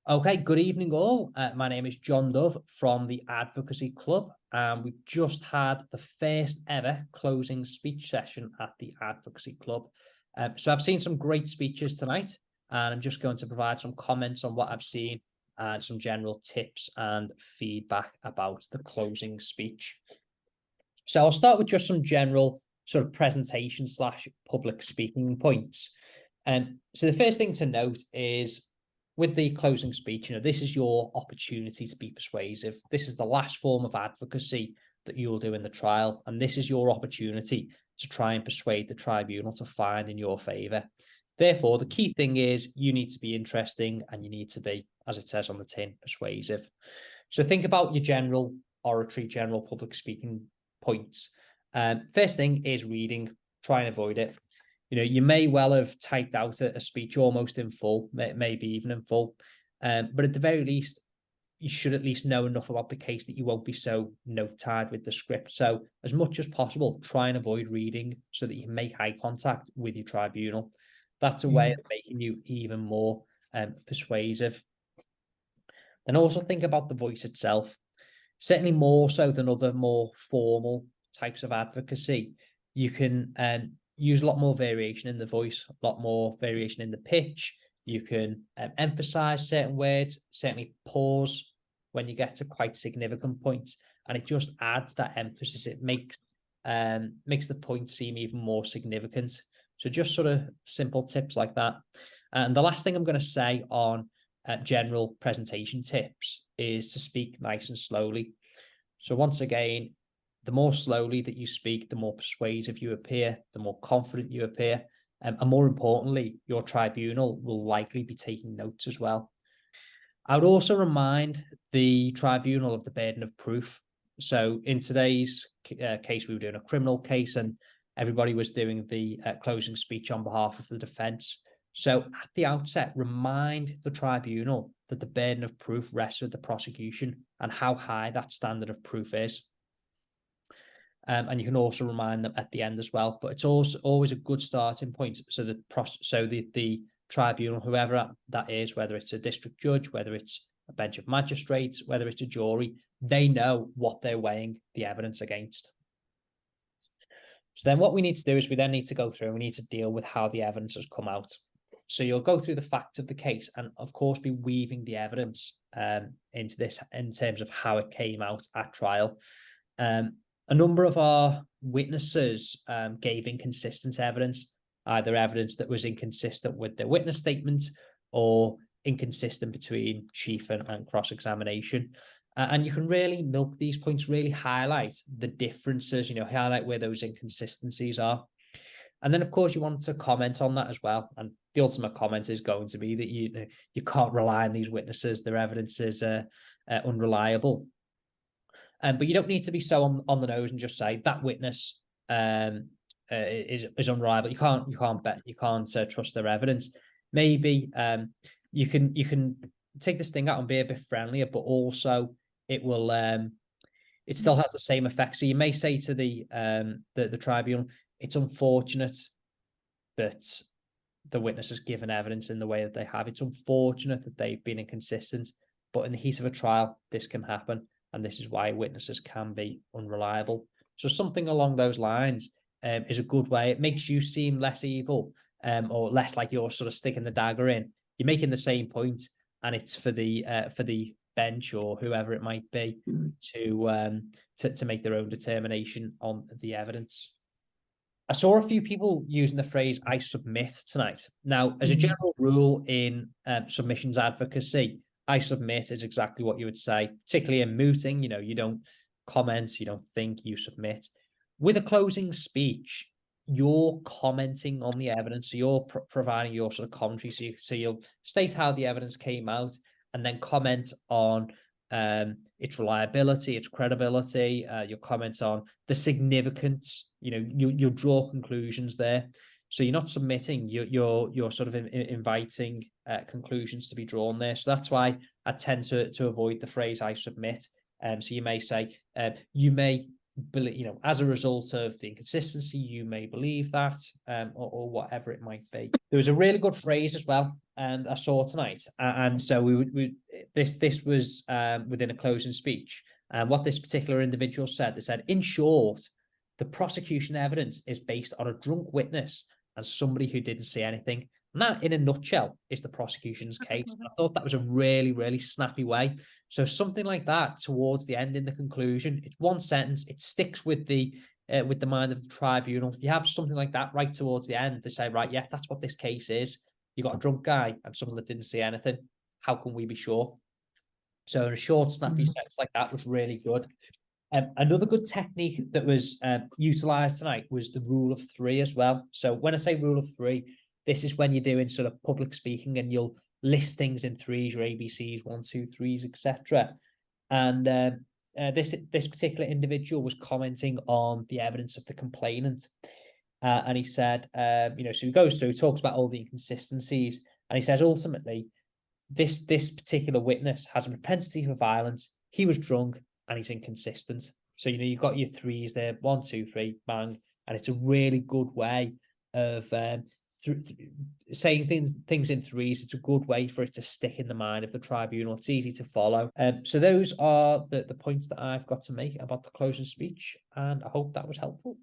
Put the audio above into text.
Okay, good evening all. My name is John Dove from the Advocacy Club, and we've just had the first ever closing speech session at the Advocacy Club. So I've seen some great speeches tonight, and I'm just going to provide some comments on what I've seen and some general tips and feedback about the closing speech. So I'll start with just some general sort of presentation / public speaking points. So the first thing to note is with the closing speech, this is your opportunity to be persuasive. This is the last form of advocacy that you'll do in the trial, and this is your opportunity to try and persuade the tribunal to find in your favour. Therefore, the key thing is you need to be interesting and you need to be, as it says on the tin, persuasive. So think about your general oratory, general public speaking points. First thing is reading. Try and avoid it. You may well have typed out a speech almost in full, maybe even in full. But at the very least, you should at least know enough about the case that you won't be so note-tied with the script. So as much as possible, try and avoid reading so that you can make eye contact with your tribunal. That's a way of making you even more persuasive. And also think about the voice itself. Certainly more so than other more formal types of advocacy. You can use a lot more variation in the voice, a lot more variation in the pitch. You can emphasize certain words, certainly pause when you get to quite significant points, and it just adds that emphasis. It makes the point seem even more significant. So just sort of simple tips like that. And the last thing I'm going to say on general presentation tips is to speak nice and slowly. So once again, the more slowly that you speak, the more persuasive you appear, the more confident you appear, and more importantly, your tribunal will likely be taking notes as well. I would also remind the tribunal of the burden of proof. So in today's case, we were doing a criminal case and everybody was doing the closing speech on behalf of the defence. So at the outset, remind the tribunal that the burden of proof rests with the prosecution and how high that standard of proof is. And you can also remind them at the end as well. But it's also always a good starting point. So the tribunal, whoever that is, whether it's a district judge, whether it's a bench of magistrates, whether it's a jury, they know what they're weighing the evidence against. So then what we need to do is we then need to go through and we need to deal with how the evidence has come out. So you'll go through the facts of the case and, of course, be weaving the evidence into this in terms of how it came out at trial. A number of our witnesses gave inconsistent evidence, either evidence that was inconsistent with their witness statement or inconsistent between chief and cross-examination. And you can really milk these points, really highlight the differences, highlight where those inconsistencies are. And then, of course, you want to comment on that as well. And the ultimate comment is going to be that you can't rely on these witnesses. Their evidence is unreliable. But you don't need to be so on the nose and just say that witness is unreliable. You can't trust their evidence. Maybe you can take this thing out and be a bit friendlier, but also it will it still has the same effect. So you may say to the tribunal, it's unfortunate that the witness has given evidence in the way that they have. It's unfortunate that they've been inconsistent, but in the heat of a trial, this can happen. And this is why witnesses can be unreliable. So something along those lines is a good way. It makes you seem less evil or less like you're sort of sticking the dagger in. You're making the same point, and it's for the bench or whoever it might be to make their own determination on the evidence. I saw a few people using the phrase "I submit" tonight. Now, as a general rule in submissions advocacy, I submit is exactly what you would say, particularly in mooting. You don't comment, you don't think, you submit. With a closing speech, you're commenting on the evidence, so you're providing your sort of commentary. So you'll state how the evidence came out and then comment on its reliability, its credibility, your comments on the significance. You'll draw conclusions there. So you're not submitting, you're sort of inviting conclusions to be drawn there. So that's why I tend to avoid the phrase "I submit." So you may say, you may believe, as a result of the inconsistency, you may believe that, or whatever it might be. There was a really good phrase as well and I saw tonight, and so this was within a closing speech, and what this particular individual said, they said, in short, the prosecution evidence is based on a drunk witness and somebody who didn't see anything. And that, in a nutshell, is the prosecution's case. I thought that was a really, really snappy way. So something like that towards the end in the conclusion, it's one sentence, it sticks with the mind of the tribunal. You have something like that right towards the end. They say, right, yeah, that's what this case is. You got a drunk guy and someone that didn't see anything. How can we be sure? So in a short, snappy sentence like that was really good. Another good technique that was utilized tonight was the rule of three as well. So when I say rule of three, this is when you're doing sort of public speaking and you'll list things in threes, your ABCs, 1, 2, 3s, etc. And this particular individual was commenting on the evidence of the complainant. And he said, so he goes through, talks about all the inconsistencies, and he says, ultimately, this particular witness has a propensity for violence. He was drunk and he's inconsistent. So, you've got your threes there, 1, 2, 3, bang. And it's a really good way of saying things in threes. It's a good way for it to stick in the mind of the tribunal. It's easy to follow. So those are the points that I've got to make about the closing speech, and I hope that was helpful.